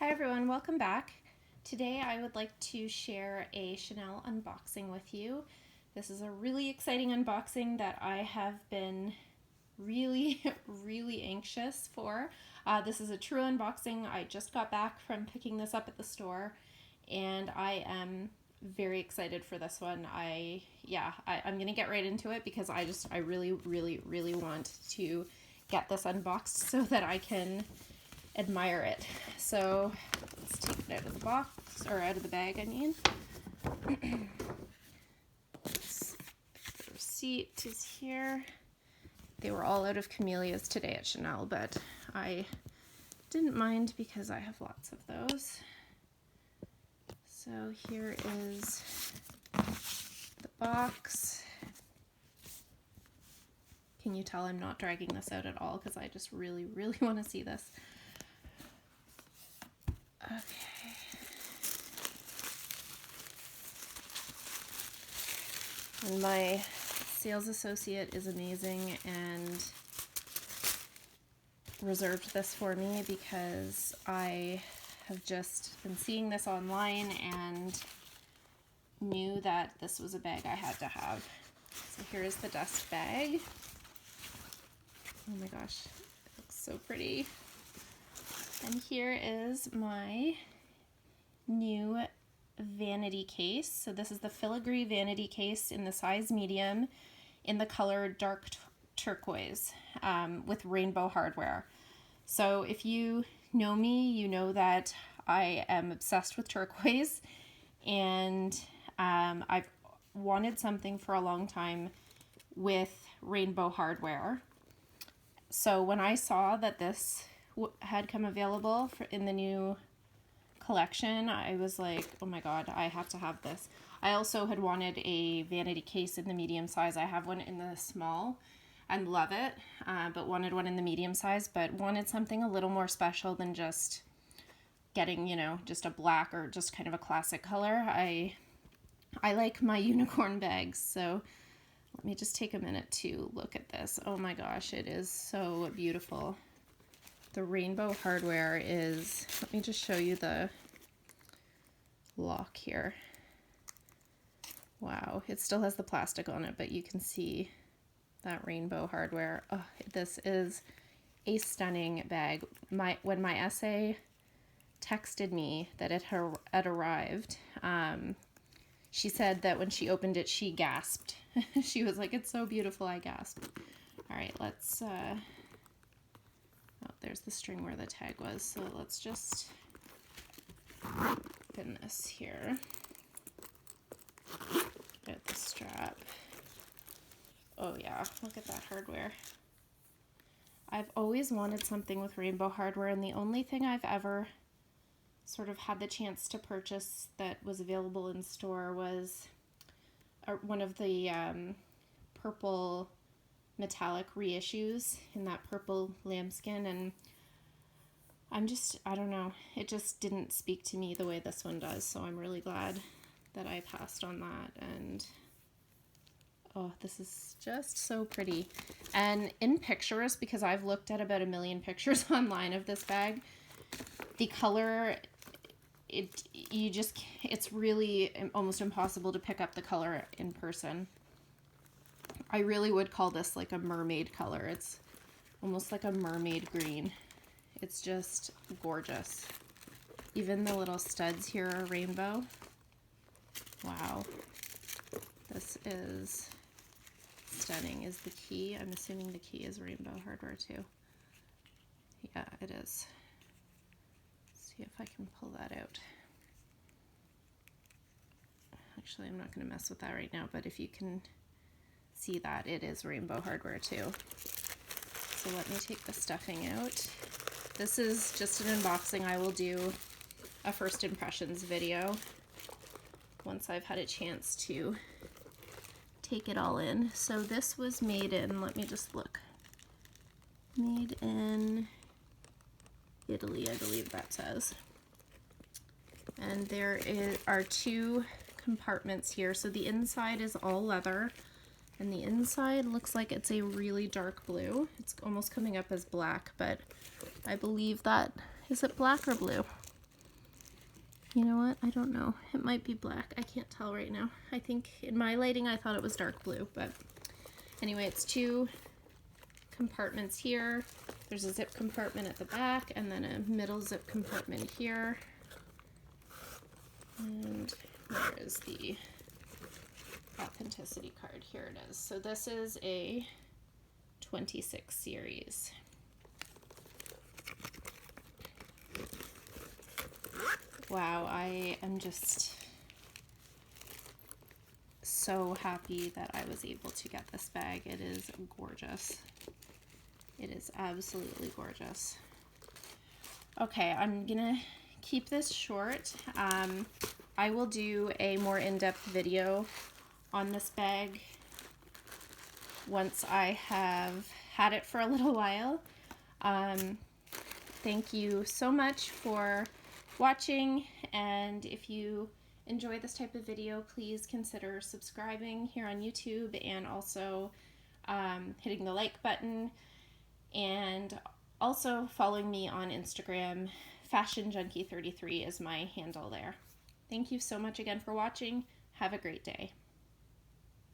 Hi everyone, welcome back. Today I would like to share a Chanel unboxing with you. This is a really exciting unboxing that I have been really anxious for. This is a true unboxing. I just got back from picking this up at the store and I am very excited for this one. I'm gonna get right into it because I really want to get this unboxed so that I can admire it. So let's take it out of the box, or out of the bag, I mean. The receipt is here. They were all out of camellias today at Chanel, but I didn't mind because I have lots of those. So here is the box. Can you tell I'm not dragging this out at all because I just really want to see this. Okay. And my sales associate is amazing and reserved this for me because I have just been seeing this online and knew that this was a bag I had to have. So here's the dust bag. Oh my gosh, it looks so pretty. And here is my new Vanity case. So this is the Filigree Vanity case in the size medium in the color Dark Turquoise with rainbow hardware. So if you know me, you know that I am obsessed with turquoise, and I've wanted something for a long time with rainbow hardware. So when I saw that this had come available in the new collection, I was like, oh my god, I have to have this. I also had wanted a vanity case in the medium size. I have one in the small and love it, but wanted one in the medium size, but wanted something a little more special than just getting, just a black or just kind of a classic color. I like my unicorn bags, so let me just take a minute to look at this. Oh my gosh, it is so beautiful. The rainbow hardware is, let me just show you the lock here. Wow, it still has the plastic on it, but you can see that rainbow hardware. Oh, this is a stunning bag. When my essay texted me that it had arrived, she said that when she opened it, she gasped. She was like, it's so beautiful, I gasped. All right, let's, oh, there's the string where the tag was. So let's just open this here. Get out the strap. Oh yeah, look at that hardware. I've always wanted something with rainbow hardware, and the only thing I've ever sort of had the chance to purchase that was available in store was one of the purple metallic reissues in that purple lambskin, and I don't know, it just didn't speak to me the way this one does, so I'm really glad that I passed on that. And oh, this is just so pretty. And in pictures, because I've looked at about 1 million pictures online of this bag, the color, it's really almost impossible to pick up the color in person. I really would call this like a mermaid color. It's almost like a mermaid green. It's just gorgeous. Even the little studs here are rainbow. Wow. This is stunning. Is the key? I'm assuming the key is rainbow hardware too. Yeah, it is. Let's see if I can pull that out. Actually, I'm not going to mess with that right now, but if you can see that, it is rainbow hardware too. So let me take the stuffing out. This is just an unboxing. I will do a first impressions video once I've had a chance to take it all in. So this was made in, let me just look, made in Italy, I believe that says. And there are 2 compartments here. So the inside is all leather, and the inside looks like it's a really dark blue. It's almost coming up as black, but I believe that, is it black or blue? You know what? I don't know. It might be black. I can't tell right now. I think in my lighting I thought it was dark blue, but anyway, it's 2 compartments here. There's a zip compartment at the back and then a middle zip compartment here. And where is the authenticity card? Here it is. So this is a 26 series. Wow, I am just so happy that I was able to get this bag. It is gorgeous. It is absolutely gorgeous. Okay, I'm gonna keep this short. I will do a more in-depth video on this bag once I have had it for a little while. Thank you so much for watching, and if you enjoy this type of video, please consider subscribing here on YouTube and also hitting the like button, and also following me on Instagram. FashionJunkie33 is my handle there. Thank you so much again for watching. Have a great day.